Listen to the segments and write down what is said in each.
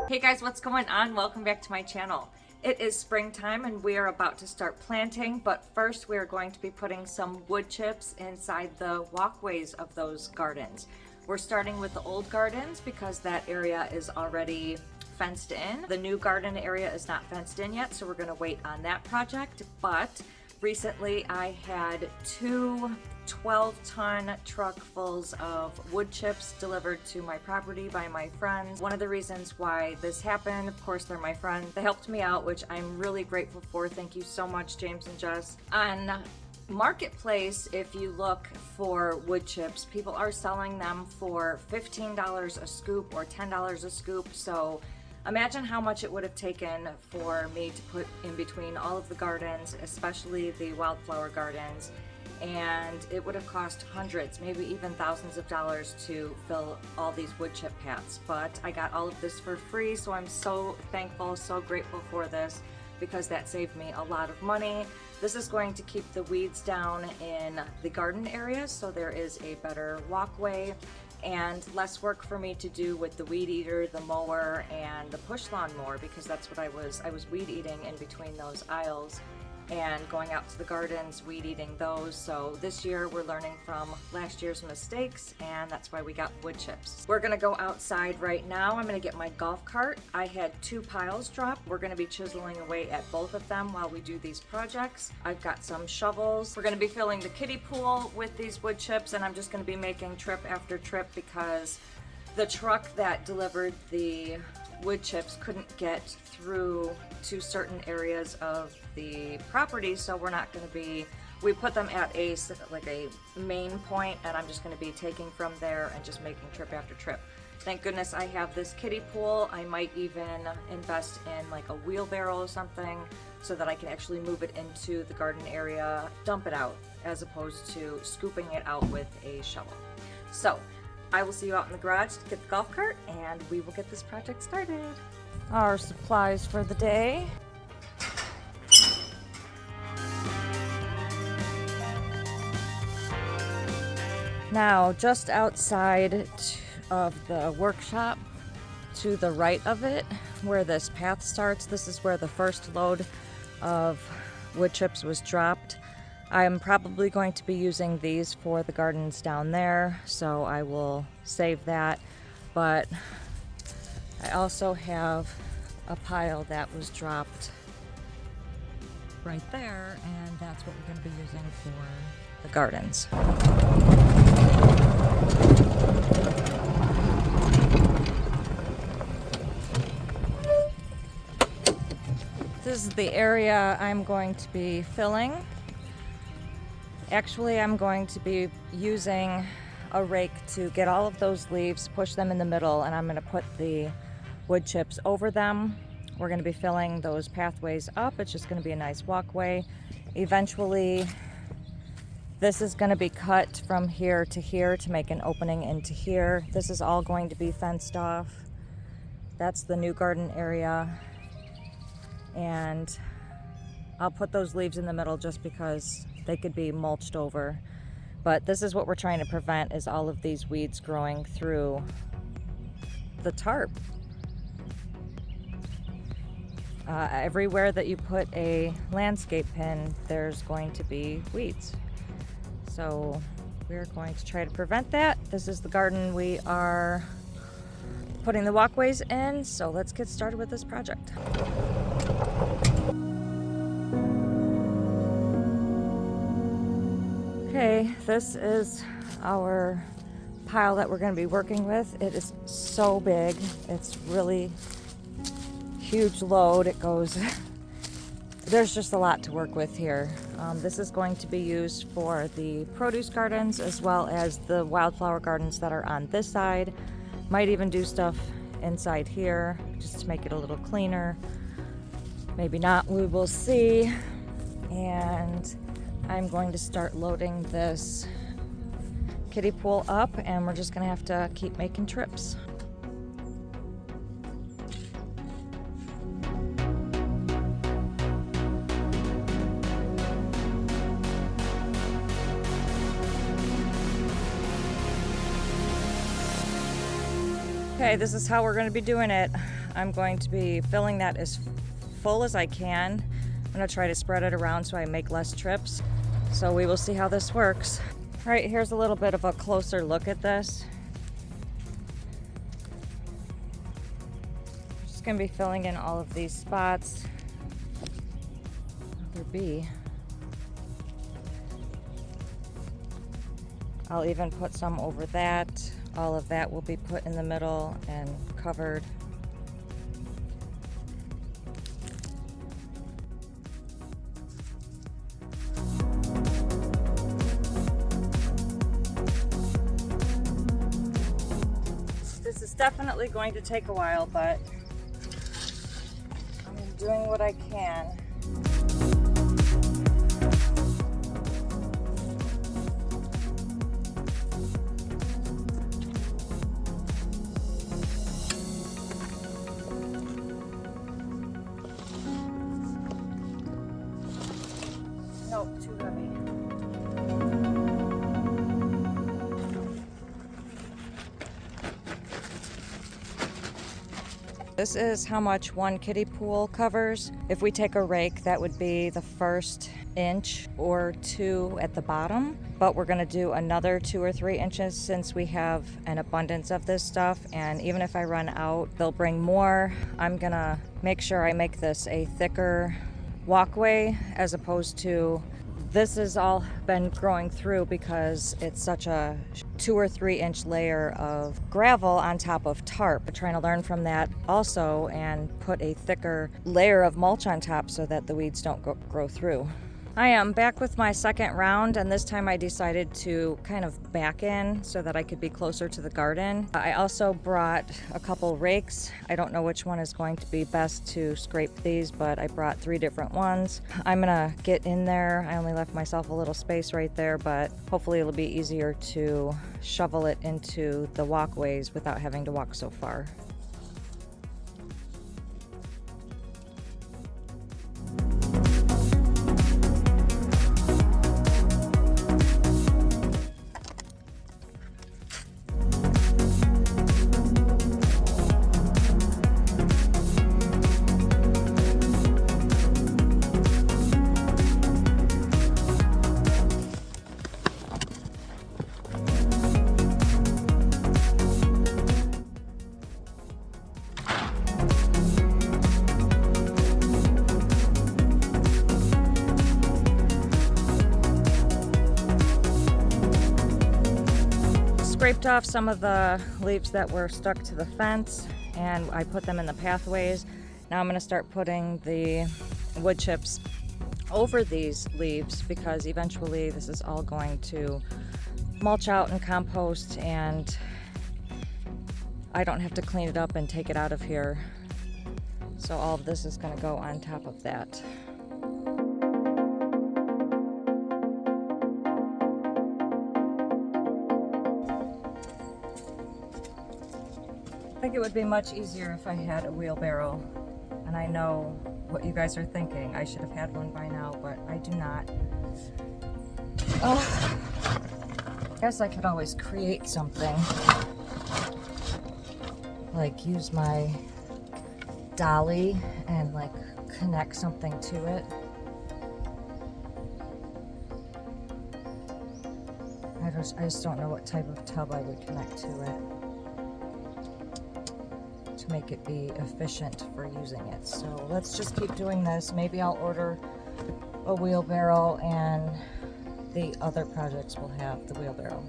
Hey guys, what's going on? Welcome back to my channel. It is springtime and we are about to start planting, but first we are going to be putting some wood chips inside the walkways of those gardens. We're starting with the old gardens because that area is already fenced in. The new garden area is not fenced in yet, so we're going to wait on that project. But recently I had two 12-ton truckfuls of wood chips delivered to my property by my friends. One of the reasons why this happened, of course, they're my friends. They helped me out, which I'm really grateful for. Thank you so much, James and Jess. On Marketplace, if you look for wood chips, people are selling them for $15 a scoop or $10 a scoop. So imagine how much it would have taken for me to put in between all of the gardens, especially the wildflower gardens, and it would have cost hundreds, maybe even thousands of dollars to fill all these wood chip paths. But I got all of this for free, so I'm so thankful, so grateful for this, because that saved me a lot of money. This is going to keep the weeds down in the garden areas, so there is a better walkway and less work for me to do with the weed eater, the mower, and the push lawn mower, because that's what I was weed eating in between those aisles and going out to the gardens, weed eating those. So this year we're learning from last year's mistakes, and that's why we got wood chips. We're gonna go outside right now. I'm gonna get my golf cart. I had two piles drop. We're gonna be chiseling away at both of them while we do these projects. I've got some shovels. We're gonna be filling the kiddie pool with these wood chips, and I'm just gonna be making trip after trip because the truck that delivered the wood chips couldn't get through to certain areas of the property, so we're not going to be, we put them at a main point, and I'm just going to be taking from there and just making trip after trip. Thank goodness I have this kiddie pool. I might even invest in like a wheelbarrow or something so that I can actually move it into the garden area, dump it out, as opposed to scooping it out with a shovel. So I will see you out in the garage to get the golf cart, and we will get this project started. Our supplies for the day. Now, just outside of the workshop, to the right of it, where this path starts, this is where the first load of wood chips was dropped. I'm probably going to be using these for the gardens down there, so I will save that. But I also have a pile that was dropped right there, and that's what we're going to be using for the gardens. This is the area I'm going to be filling. Actually, I'm going to be using a rake to get all of those leaves, push them in the middle, and I'm going to put the wood chips over them. We're going to be filling those pathways up. It's just going to be a nice walkway. Eventually, this is going to be cut from here to make an opening into here. This is all going to be fenced off. That's the new garden area. And I'll put those leaves in the middle just because they could be mulched over. But this is what we're trying to prevent, is all of these weeds growing through the tarp. Everywhere that you put a landscape pin, there's going to be weeds. So we're going to try to prevent that. This is the garden we are putting the walkways in, so let's get started with this project. Okay, this is our pile that we're going to be working with. It is so big. It's really huge load. It goes, there's just a lot to work with here. This is going to be used for the produce gardens as well as the wildflower gardens that are on this side. Might even do stuff inside here just to make it a little cleaner. Maybe not, we will see. And I'm going to start loading this kiddie pool up, and we're just going to have to keep making trips. Okay, this is how we're going to be doing it. I'm going to be filling that as full as I can. I'm gonna try to spread it around so I make less trips. So we will see how this works. All right, here's a little bit of a closer look at this. Just gonna be filling in all of these spots. There be. I'll even put some over that. All of that will be put in the middle and covered. This is definitely going to take a while, but I'm doing what I can. Nope, too heavy. This is how much one kiddie pool covers. If we take a rake, that would be the first inch or two at the bottom, but we're gonna do another 2 or 3 inches since we have an abundance of this stuff, and even if I run out, they'll bring more. I'm gonna make sure I make this a thicker walkway as opposed to this has all been growing through because it's such a 2 or 3 inch layer of gravel on top of tarp. I'm trying to learn from that also and put a thicker layer of mulch on top so that the weeds don't grow through. I am back with my second round, and this time I decided to kind of back in so that I could be closer to the garden. I also brought a couple rakes. I don't know which one is going to be best to scrape these, but I brought 3 different ones. I'm gonna get in there. I only left myself a little space right there, but hopefully it'll be easier to shovel it into the walkways without having to walk so far. Scraped off some of the leaves that were stuck to the fence, and I put them in the pathways. Now I'm going to start putting the wood chips over these leaves because eventually this is all going to mulch out and compost, and I don't have to clean it up and take it out of here. So all of this is going to go on top of that. I think it would be much easier if I had a wheelbarrow, and I know what you guys are thinking. I should have had one by now, but I do not. Oh, I guess I could always create something, like use my dolly and like connect something to it. I just don't know what type of tub I would connect to it to make it be efficient for using it. So let's just keep doing this. Maybe I'll order a wheelbarrow and the other projects will have the wheelbarrow.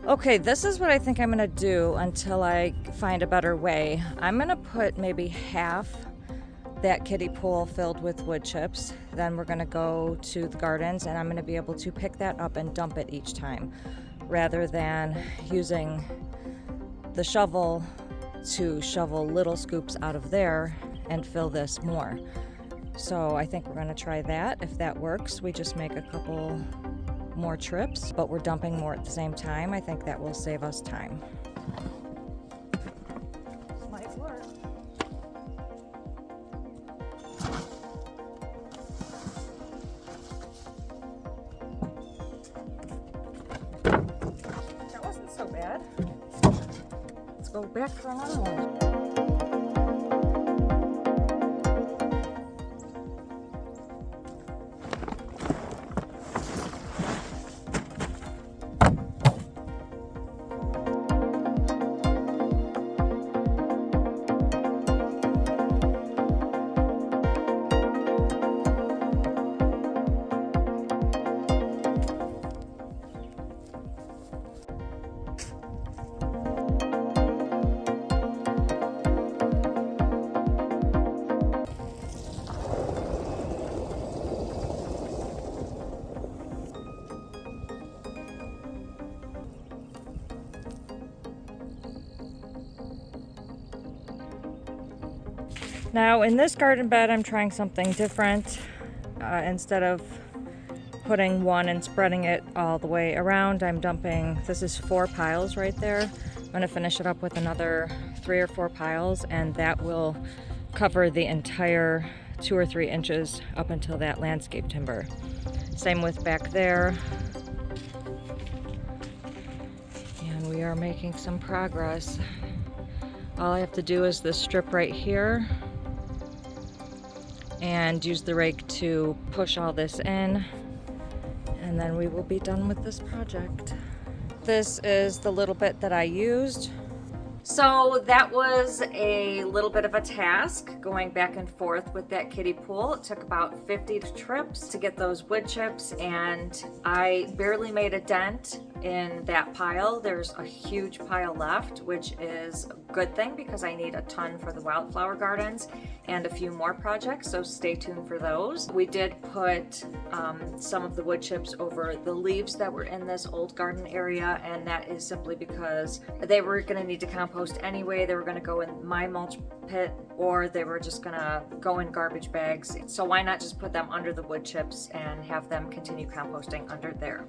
Okay, this is what I think I'm gonna do until I find a better way. I'm gonna put maybe half that kiddie pool filled with wood chips. Then we're gonna go to the gardens and I'm gonna be able to pick that up and dump it each time, rather than using the shovel to shovel little scoops out of there and fill this more. So I think we're gonna try that. If that works, we just make a couple more trips, but we're dumping more at the same time. I think that will save us time. Might work. That wasn't so bad. Let's go back for another one. Now in this garden bed, I'm trying something different. Instead of putting one and spreading it all the way around, I'm dumping, this is 4 piles right there. I'm gonna finish it up with another 3 or 4 piles, and that will cover the entire 2 or 3 inches up until that landscape timber. Same with back there. And we are making some progress. All I have to do is this strip right here and use the rake to push all this in, and then we will be done with this project. This is the little bit that I used. So that was a little bit of a task, going back and forth with that kiddie pool. It took about 50 trips to get those wood chips, and I barely made a dent in that pile. There's a huge pile left, which is a good thing because I need a ton for the wildflower gardens and a few more projects, so stay tuned for those. We did put some of the wood chips over the leaves that were in this old garden area, and that is simply because they were gonna need to compost anyway. They were gonna go in my mulch pit, or they were just gonna go in garbage bags. So why not just put them under the wood chips and have them continue composting under there?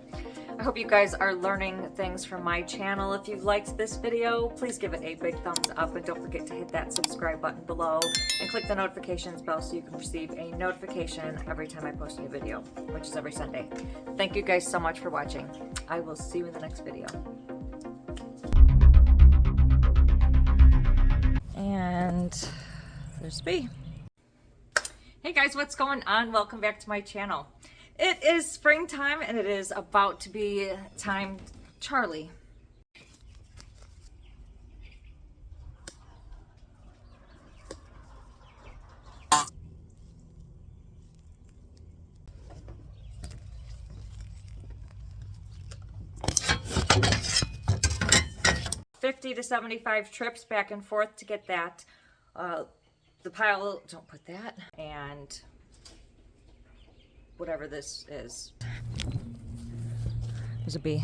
I hope you guys are learning things from my channel. If you've liked this video, please give it a big thumbs up, and don't forget to hit that subscribe button below and click the notifications bell so you can receive a notification every time I post a new video, which is every Sunday. Thank you guys so much for watching. I will see you in the next video. And there's B. Hey guys, what's going on? Welcome back to my channel. It is springtime and it is about to be time Charlie. $50 to $75 trips back and forth to get that. The pile, don't put that, and whatever this is. There's a bee.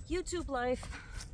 YouTube life.